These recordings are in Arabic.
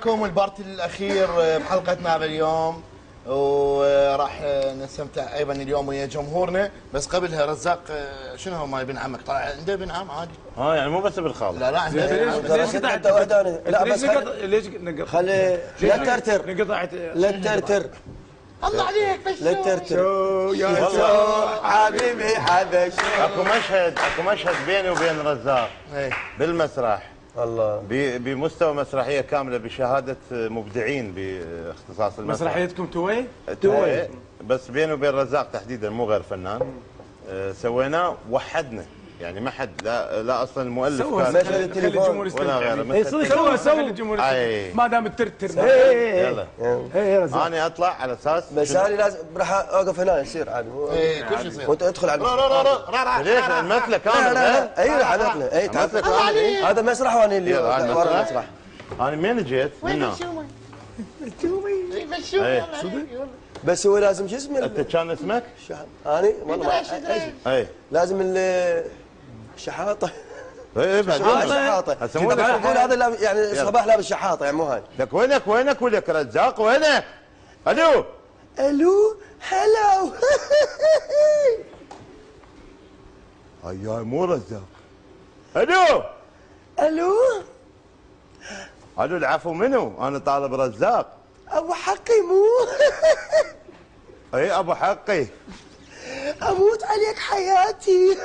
معاكم البارت الاخير بحلقتنا اليوم، وراح نستمتع ايضا اليوم ويا جمهورنا. بس قبلها رزاق، شنو هو مال ابن عمك؟ طلع عنده ابن عم عادي؟ يعني مو بس بالخال. لا عنده ابن عم. ليش قطعت وحده؟ لا بس ليش نقطع؟ خلي لا ترتر نقطعت لا ترتر الله عليك بس لا ترتر يا حبيبي حبشي. اكو مشهد بيني وبين رزاق بالمسرح، الله بمستوى مسرحيه كامله بشهاده مبدعين باختصاص المسرح. مسرحيتكم توي؟ بس بيني وبين رزاق تحديدا، مو غير فنان. سويناه وحدنا، يعني ما حد لا اصلا المؤلف كان مثل التليفون ولا غيره. الجمهور أي. ما دام الترتر يلا انا اطلع على اساس بس انا لازم راح اوقف هنا يصير عادي. كل شيء يصير. وانت ادخل على ليش المثله كامل؟ اي راح نطلع. اي تعال هذا مسرح وانا اللي ورا المسرح. انا من جيت منه بس هو لازم شو اسمه؟ انت كان اسمك؟ انا والله اي لازم الشحاطه. اي بعد شحاطه تقول هذا يعني صباح لابس شحاطه، يعني مو هاي. لك وينك ولك رزاق وينك؟ الو هلو هاي مو رزاق. الو العفو منو؟ انا طالب رزاق. ابو حقي مو اي ابو حقي، اموت عليك حياتي.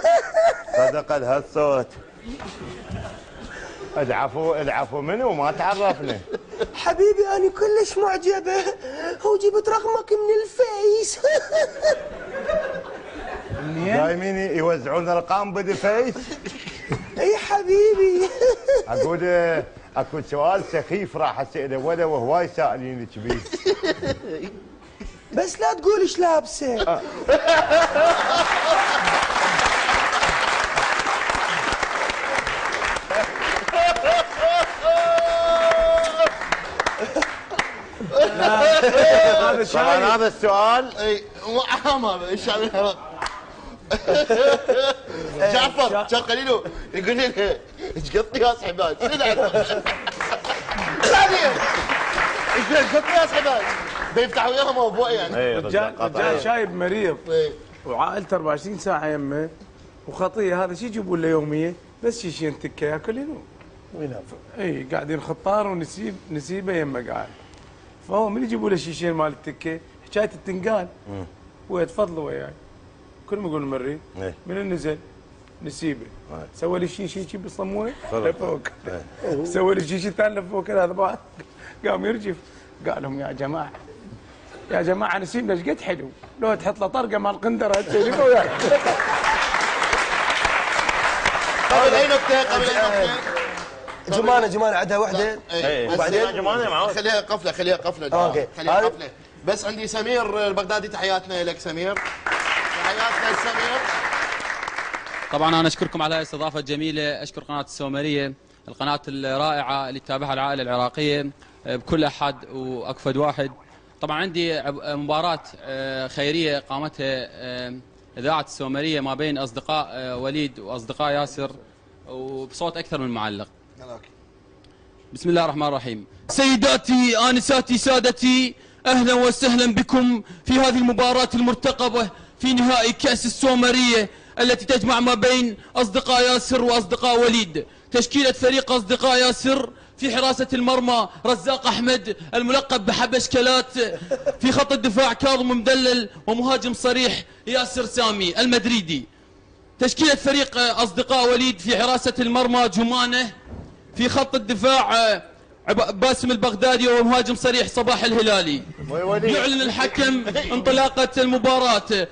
صدق هالصوت. العفو منو؟ ما تعرفنا. حبيبي انا كلش معجبه وجبت رقمك من الفيس. دايمين يوزعون ارقام بالفيس. اي حبيبي. اقول اكو سؤال سخيف راح اساله ولا وهواي سائلينك بيه. بس لا تقول ايش لابسه. طبعا هذا السؤال اي مو عام هذا. ايش هذا؟ جعفر كان قليله يقول لي ايش قد قياس حبال؟ شنو ايش قد قياس حبال؟ بيفتحوا وياهم موضوع يعني. رجال شايب مريض وعائلته 24 ساعه يمه وخطيه، هذا شو يجيبون له يوميه؟ بس شيشين تكه ياكل ينوم. اي قاعدين خطار ونسيبه يمه قاعد. فهو من يجيبوا له شيشين مال التكه حكايه التنقال. ويتفضلوا وياي كل ما يقول مريض من نزل نسيبه سوى لي شيشه يجيب يصموه لفوق، سوى لي شيشه ثانيه لفوق هذا بعد قام يرجف. قال لهم يا جماعه نسيبنا ايش قد حلو، لو تحط له طرقه مال قندره تسوي وياي. قبل اي نكته جمانه عندها وحده وبعدين جمانه معاه. خليها قفله اوكي خليها قفله. بس عندي سمير البغدادي، تحياتنا لك سمير. تحياتنا لسمير. طبعا انا اشكركم على الاستضافه الجميله، اشكر قناه السومريه، القناه الرائعه اللي تتابعها العائله العراقيه بكل احد واكفد واحد. طبعا عندي مباراه خيريه قامتها اذاعه السومريه ما بين اصدقاء وليد واصدقاء ياسر وبصوت اكثر من معلق. بسم الله الرحمن الرحيم. سيداتي آنساتي سادتي، أهلا وسهلا بكم في هذه المباراة المرتقبة في نهائي كأس السومرية التي تجمع ما بين أصدقاء ياسر وأصدقاء وليد. تشكيلة فريق أصدقاء ياسر في حراسة المرمى رزاق أحمد الملقب بحبشكلات، في خط الدفاع كاظم مدلل، ومهاجم صريح ياسر سامي المدريدي. تشكيلة فريق أصدقاء وليد في حراسة المرمى جمانة، في خط الدفاع باسم البغدادي ومهاجم صريح صباح الهلالي. يعلن الحكم انطلاقة المباراة.